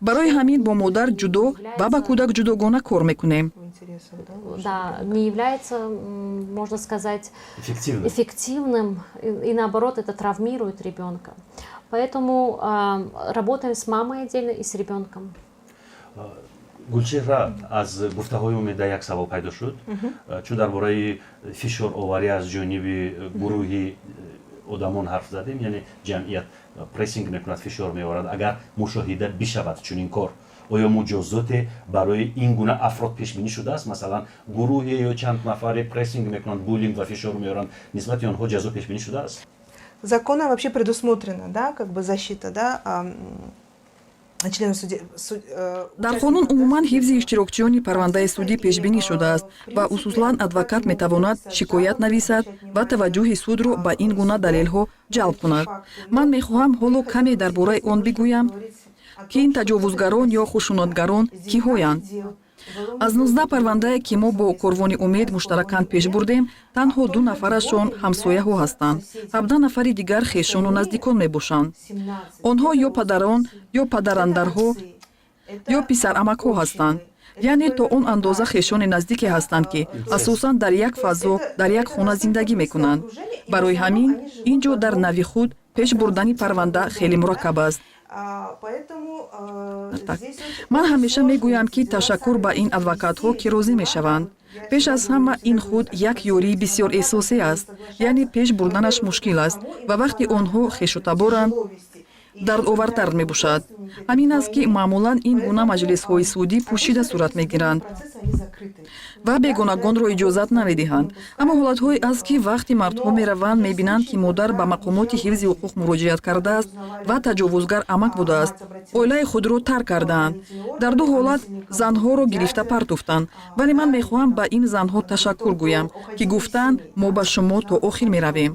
Барои ҳамин бо модар ҷудо ва ба кӯдак ҷудогона кор мекунем. Да, не является, можно сказать, эффективным, и наоборот, это травмирует ребенка. Поэтому работаем с мамой отдельно и с ребенком. гулчеҳра аз гуфтаҳои умеда як савол пайдо шуд, чун дар бораи фишороварӣ аз ҷониби гурӯҳи одамон ҳарф задем, яъне ҷамъият прессинг мекунад, фишор меорад, агар мушоҳида бишавад чунин кор. оё муҷозоте барои ин гуна афрод пешбинӣ шудааст? Масалан, гурӯҳе ё чанд нафаре прессинг мекунанд, буллинг ва фишор меоранд, нисбати онҳо ҷазо пешбинӣ шудааст? Законом вообще предусмотрена, да, как бы защита, да, дар қонун умуман ҳифзи иштирокчиёни парвандаи судӣ пешбинӣ шудааст ва усусан адвокат метавонад шикоят нависад ва таваҷҷӯҳи судро ба ин гуна далелҳо ҷалб кунад. Ман мехоҳам ҳоло каме дар бораи он бигӯям, ки ин таҷовузгарон ё хушунатгарон киҳоянд. аз 19 парвандае, ки мо бо корвони умед муштаракан пеш бурдем, танҳо 2 нафарашон ҳамсояҳо ҳастанд, 17 нафари дигар хешону наздикон мебошанд. онҳо ё падарон, ё падарандарҳо, ё писарамакҳо ҳастанд. яъне то он андоза хешони наздике ҳастанд, ки асосан дар як фазо, дар як хона зиндагӣ мекунанд. барои ҳамин ин ҷо дар нави худ пеш бурдани парванда хеле мураккаб аст. ман ҳамеша мегӯям, ки ташаккур ба ин адвокатҳо, ки розӣ мешаванд. пеш аз ҳама ин худ як ёрии бисёр эҳсосӣ аст, яъне пеш бурданаш мушкил аст ва вақти онҳо хешутаборанд, дардовартар мебошад. ҳамин аст, ки маъмулан ин гуна маҷлисҳои судӣ пӯшида сурат мегиранд ва бегонагонро иҷозат намедиҳанд. аммо ҳолатҳое аст, ки вақти мардҳо мераванд, мебинанд, ки модар ба мақомоти ҳифзи ҳуқуқ муроҷиат кардааст ва таҷовузгар амак будааст, оилаи худро тарк кардаанд. дар ду ҳолат занҳоро гирифта партофтанд, вале ман мехоҳам ба ин занҳо ташаккур гӯям, ки гуфтанд мо ба шумо то охир меравем.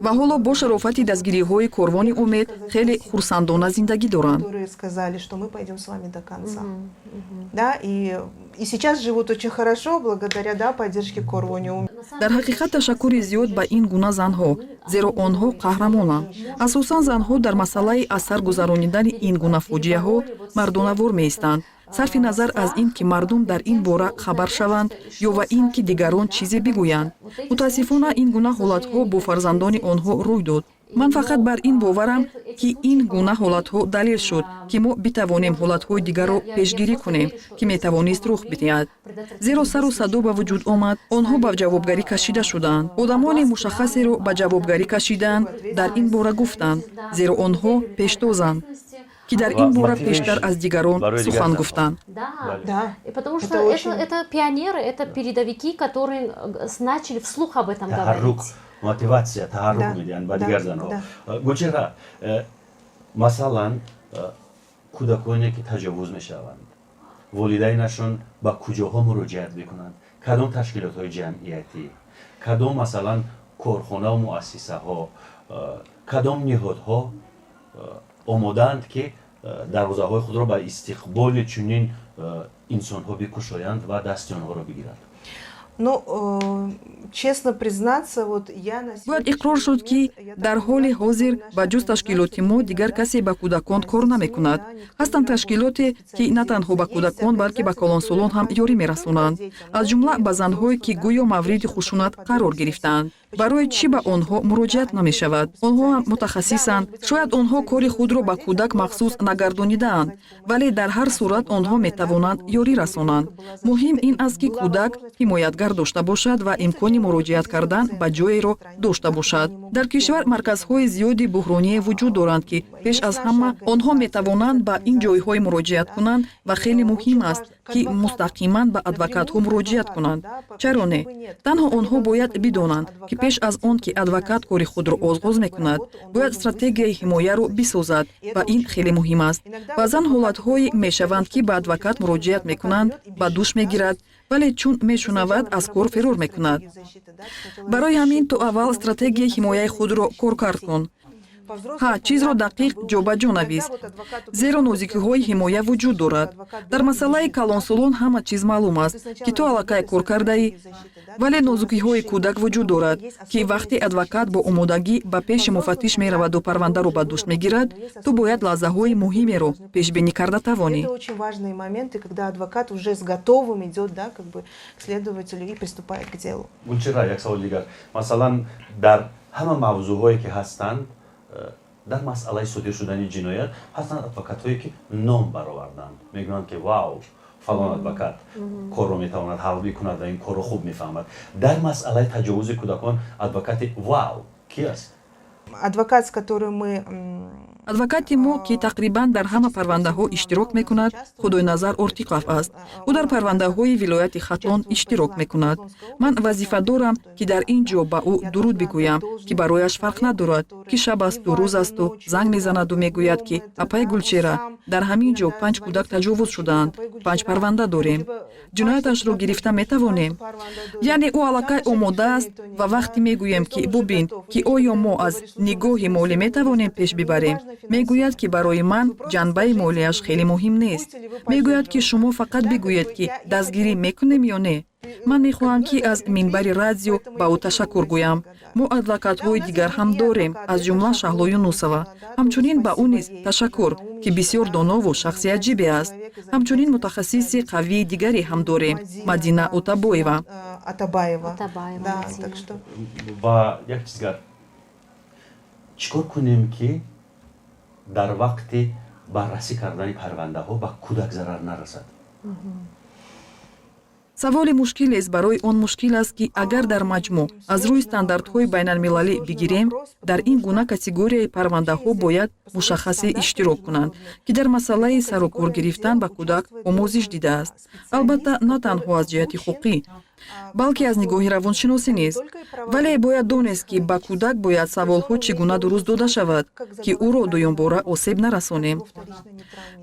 ва ҳоло бо шарофати дастгириҳои корвони умед хеле хурсандона зиндагӣ доранд. которые сказали, что мы пойдем с вами до конца. Да, и сейчас живут очень хорошо благодаря, да, поддержке корвони. дар ҳақиқат ташаккури зиёд ба ин гуна занҳо, зеро онҳо қаҳрамонанд. асосан занҳо дар масъалаи аз сар гузаронидани ин гуна фоҷиаҳо мардонавор меистанд. сарфи назар аз ин, ки мардум дар ин бора хабар шаванд ё ва ин, ки дигарон чизе бигӯянд. мутаассифона ин гуна ҳолатҳо бо фарзандони онҳо рӯй дод. ман фақат бар ин боварам, ки ин гуна ҳолатҳо далел шуд, ки мо битавонем ҳолатҳои дигарро пешгирӣ кунем, ки метавонист рух бидиҳад. зеро сару садо ба вуҷуд омад, онҳо ба ҷавобгарӣ кашида шуданд. одамони мушаххасеро ба ҷавобгарӣ кашиданд, дар ин бора гуфтанд, зеро онҳо пештозанд, ки дар ин бора пештар аз дигарон сухан гуфтанд. Да. Потому что это пионеры, это передовики, которые начали вслух об этом говорить. мотивация, таҳаррук медиҳанд ба дигар занҳо. гулчеҳра, масалан, кӯдаконе ки таҷовуз мешаванд, волидайнашон ба куҷоҳо муроҷиат мекунанд? кадом ташкилотҳои ҷамъиятӣ, кадом масалан корхонаву муассисаҳо кадом ниҳодҳо омодаанд ки дарвозаҳои худро ба истиқболи чунин инсонҳо бикушоянд ва дасти онҳоро бигиранд? Ну, честно признаться, вот я на бояд иқрор шуд ки дар ҳоли ҳозир ба ҷуз ташкилоти мо дигар касе ба кӯдакон кор намекунад. ҳастанд ташкилоте ки на танҳо ба кӯдакон балки ба калонсолон ҳам ёрӣ мерасонанд, аз ҷумла ба занҳое ки гӯё мавриди хушунат қарор гирифтаанд. барои чӣ ба онҳо муроҷиат намешавад? онҳо ҳам мутахассисанд. шояд онҳо кори худро ба кӯдак махсус нагардонидаанд, вале дар ҳар сурат онҳо метавонанд ёрӣ расонанд. муҳим ин аст ки кӯдак ҳимоятгар дошта бошад ва имкони муроҷиат кардан ба ҷоеро дошта бошад. дар кишвар марказҳои зиёди буҳроние вуҷуд доранд ки пеш аз ҳама онҳо метавонанд ба ин ҷойҳои муроҷиат кунанд ва хеле муҳим аст ки мустақиман ба адвокатҳо муроҷиат кунанд. чаро не? танҳо онҳо бояд бидонанд ки пеш аз он ки адвокат кори худро оғоз мекунад, бояд стратегияи ҳимояро бисозад ва ин хеле муҳим аст. баъзан ҳолатҳое мешаванд ки ба адвокат муроҷиат мекунанд, ба душ мегирад, вале чун мешунавад аз кор ферор мекунад. барои ҳамин то аввал стратегияи ҳимояи худро коркард кун. чизро дақиқ ҷобаҷо навис, зеро нозикиҳои ҳимоя вуҷуд дорад. дар масъалаи калонсолон ҳама чиз маълум аст ки ту аллакай кор кардаӣ, вале нозукиҳои кӯдак вуҷуд дорад ки вақте адвокат бо омодагӣ ба пеши муфаттиш мераваду парвандаро ба дӯст мегирад, ту бояд лаҳзаҳои муҳимеро пешбинӣ карда тавонӣ. Это очень важные моменты, когда адвокат уже с готовым идет, да, как бы к следователю и приступает к делу. гулчира як савол дигар, масалан дар ҳама мавзӯъҳое ки ҳастанд, дар масъалаи содир шудани ҷиноят ҳастанд адвокатҳое ки ном бароварданд, мегӯянд ки вау, фалон адвокат корро метавонад ҳал бикунад ва ин корро хуб мефаҳмад. дар масъалаи таҷовузи кӯдакон адвокати вау ки аст? Адвокат, с которым мы адвокати мо ки тақрибан дар ҳама парвандаҳо иштирок мекунад, худойназар Ортиқов аст. ӯ дар парвандаҳои вилояти Хатон иштирок мекунад. ман вазифа дорам ки дар ин ҷо ба ӯ дуруд бигӯям ки барояш фарқ надорад ки шаб асту рӯз асту занг мезанаду мегӯяд ки апай Гулчера, дар ҳамин ҷо 5 кӯдак таҷовуз шудаанд, 5 парванда дорем, ҷинояташро гирифта метавонем. яъне ӯ аллакай омода аст ва вақте мегӯем ки бубин ки оё мо аз нигоҳи молӣ метавонем пеш бибарем, мегӯяд ки барои ман ҷанбаи молияш хеле муҳим нест. мегӯяд ки шумо фақат бигӯед ки дастгирӣ мекунем ё не. ман мехоҳам ки аз минбари радио ба ӯ ташаккур гӯям. мо адвокатҳои дигар ҳам дорем, аз ҷумла Шаҳло Юнусова. ҳамчунин ба ӯ низ ташаккур ки бисёр донову шахси аҷибе аст. ҳамчунин мутахассиси қавии дигаре ҳам дорем, Мадина Отабоева. Да, так что ва як чиз дигар, чӣ кор кунем ки дар вақти баррасӣ кардани парвандаҳо ба кӯдак зарар нарасад? саволи мушкилест барои он мушкил аст ки агар дар маҷмӯъ аз рӯи стандартҳои байналмилалӣ бигирем, дар ин гуна категорияи парвандаҳо бояд мушаххасе иштирок кунанд ки дар масъалаи сарукор гирифтан ба кӯдак омӯзиш дидааст. албатта на танҳо аз ҷиҳати ҳуқуқӣ, балки аз нигоҳи равоншиносӣ низ. вале бояд донест ки ба кӯдак бояд саволҳо чӣ гуна дуруст дода шавад ки ӯро дуюмбора осеб нарасонем.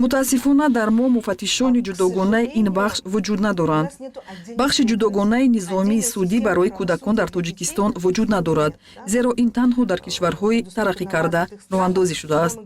мутаассифона дар мо муфаттишони ҷудогонаи ин бахш вуҷуд надоранд. бахши ҷудогонаи низомии судӣ барои кӯдакон дар Тоҷикистон вуҷуд надорад, зеро ин танҳо дар кишварҳои тараққӣ карда роҳандозӣ шудааст.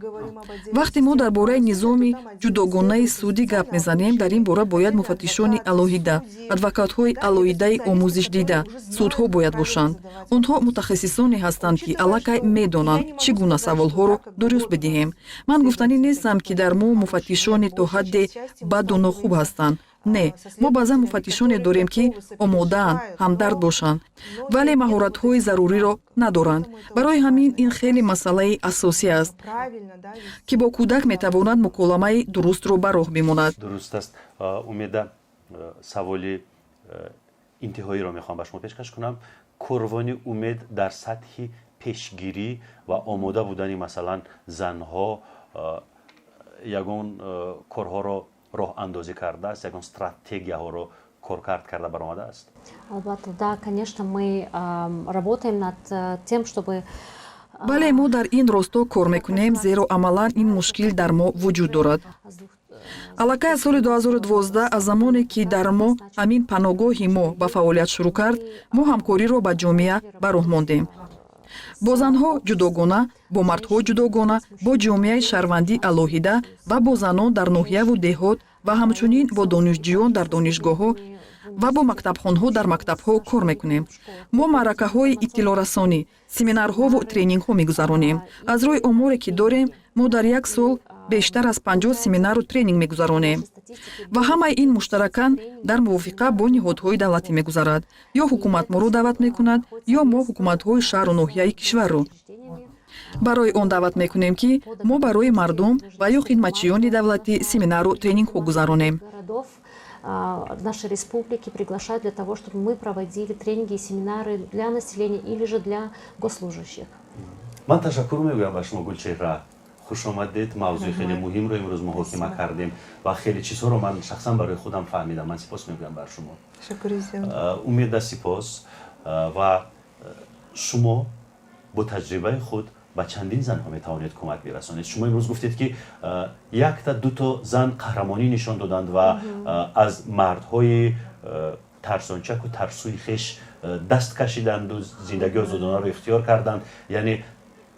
вақте мо дар бораи низоми ҷудогонаи судӣ гап мезанем, дар ин бора бояд муфаттишони алоҳида, адвокатҳои алоҳидаи омӯзишдида, судҳо бояд бошанд. онҳо мутахассисоне ҳастанд ки аллакай медонанд чӣ гуна саволҳоро дуруст бидиҳем. ман гуфтанӣ нестам ки дар мо муфаттишони то ҳадде баду нохуб ҳастанд. не, мо баъзан муфаттишоне дорем ки омодаанд, ҳамдард бошанд, вале маҳоратҳои заруриро надоранд. барои ҳамин ин хеле масъалаи асосӣ аст ки бо кӯдак метавонад муколамаи дурустро ба роҳ бимонад. дуруст аст. умеда саволи интиҳоиро мехоҳам ба шумо пешкаш кунам. корвони умед дар сатҳи пешгирӣ ва омода будани масалан занҳо ягон корҳоро роҳандозӣ кардааст, ягон стратегияҳоро коркард карда баромадааст? Албатта, да, конечно, мы работаем над тем, чтобы бале мо дар ин росто кор мекунем, зеро амалан ин мушкил дар мо вуҷуд дорад. аллакай аз соли 2012 аз замоне ки дар мо ҳамин паноҳгоҳи мо ба фаъолият шурӯъ кард, мо ҳамкориро ба ҷомеа ба роҳ мондем. бо занҳо ҷудогона бо мардҳо ҷудогона бо ҷомеаи шаҳрвандӣ алоҳида ва бо занон дар ноҳияву деҳот ва ҳамчунин бо донишҷӯён дар донишгоҳҳо ва бо мактабхонаҳо дар мактабҳо кор мекунем. Мо маъракаҳои иттилоърасонӣ, семинарҳову тренингҳо мегузаронем. Аз рӯи оморе ки дорем, мо дар як сол бештар аз 50 семинару тренинг мегузаронем. ва ҳамаи ин муштаракан дар мувофиқа бо ниҳодҳои давлатӣ мегузарад. Ё ҳукумат моро даъват мекунад, ё мо ҳукуматҳои шаҳру ноҳияи кишварро. барои он даъват мекунем ки мо барои мардум ва ё хидматчиёни давлатӣ семинару тренингҳо гузаронем. Городов нашей республики приглашают для того, чтобы мы проводили тренинги и семинары для населения или же для госслужащих. ман ташаккур мегӯям ба шумо гулчеҳра. хуш омадед. мавзӯи хеле муҳимро имрӯз муҳокима кардем ва хеле чизҳоро ман шахсан барои худам фаҳмидам. ман сипос мегӯям бар шумо. умеда сипос. ва шумо бо таҷрибаи худ ба чандин занҳо метавонед кӯмак бирасонед. шумо имрӯз гуфтед ки якта дуто зан қаҳрамонӣ нишон доданд ва аз мардҳои тарсончаку тарсуи хеш даст кашиданду зиндагии озоданаро ихтиёр карданд. яъне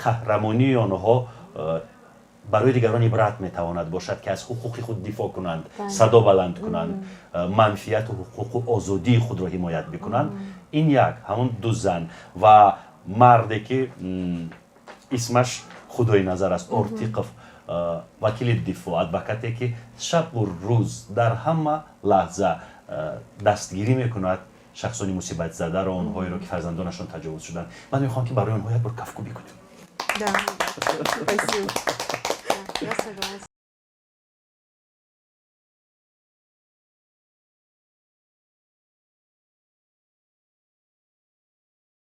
қаҳрамонии онҳо барои дигарон ибрат метавонад бошад ки аз ҳуқуқи худ дифоъ кунанд, садо баланд кунанд, манфиату ҳуқуқу озодии худро ҳимоят бикунанд. ин як ҳамон ду зан ва марде ки исмаш худои назар аст, ортиқов, вакили дифоъ, адвокате ки шабу рӯз дар ҳама лаҳза дастгирӣ мекунад шахсони мусибатзадаро, онҳоеро ки фарзандонашон таҷовуз шуданд. ман мехоҳам ки барои онҳо як бор кафкубӣ кунем. Да, спасибо. Я согласна.